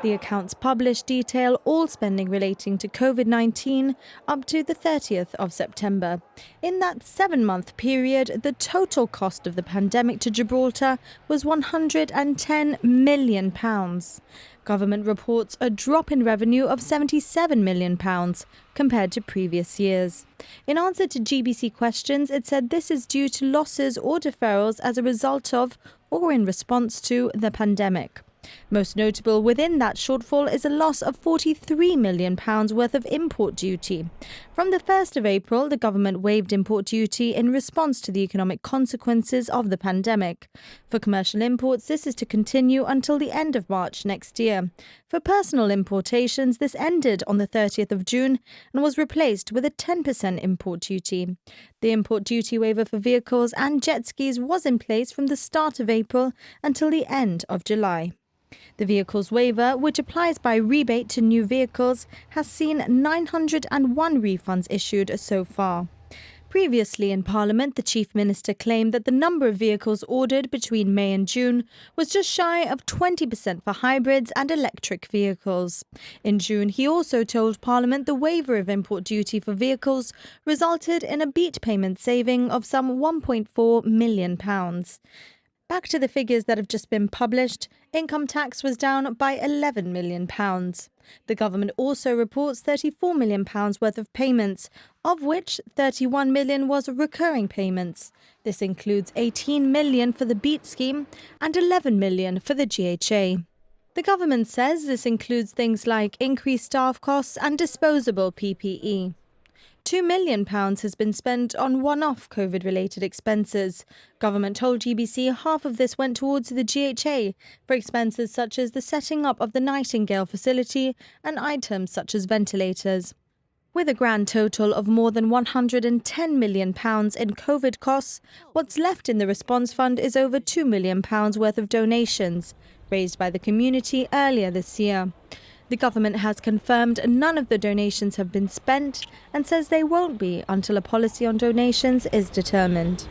The accounts published detail all spending relating to COVID-19 up to the 30th of September. In that 7-month period, the total cost of the pandemic to Gibraltar was £110 million. Government reports a drop in revenue of £77 million compared to previous years. In answer to GBC questions, it said this is due to losses or deferrals as a result of or in response to the pandemic. Most notable within that shortfall is a loss of £43 million worth of import duty. From the 1st of April, the government waived import duty in response to the economic consequences of the pandemic. For commercial imports, this is to continue until the end of March next year. For personal importations, this ended on the 30th of June and was replaced with a 10% import duty. The import duty waiver for vehicles and jet skis was in place from the start of April until the end of July. The vehicles waiver, which applies by rebate to new vehicles, has seen 901 refunds issued so far. Previously in Parliament, the Chief Minister claimed that the number of vehicles ordered between May and June was just shy of 20% for hybrids and electric vehicles. In June, he also told Parliament the waiver of import duty for vehicles resulted in a beat payment saving of some £1.4 million. Back to the figures that have just been published, income tax was down by £11 million. The government also reports £34 million worth of payments, of which £31 million was recurring payments. This includes £18 million for the BEAT scheme and £11 million for the GHA. The government says this includes things like increased staff costs and disposable PPE. £2 million has been spent on one-off COVID-related expenses. Government told GBC half of this went towards the GHA for expenses such as the setting up of the Nightingale facility and items such as ventilators. With a grand total of more than £110 million in COVID costs, what's left in the response fund is over £2 million worth of donations raised by the community earlier this year. The government has confirmed none of the donations have been spent and says they won't be until a policy on donations is determined.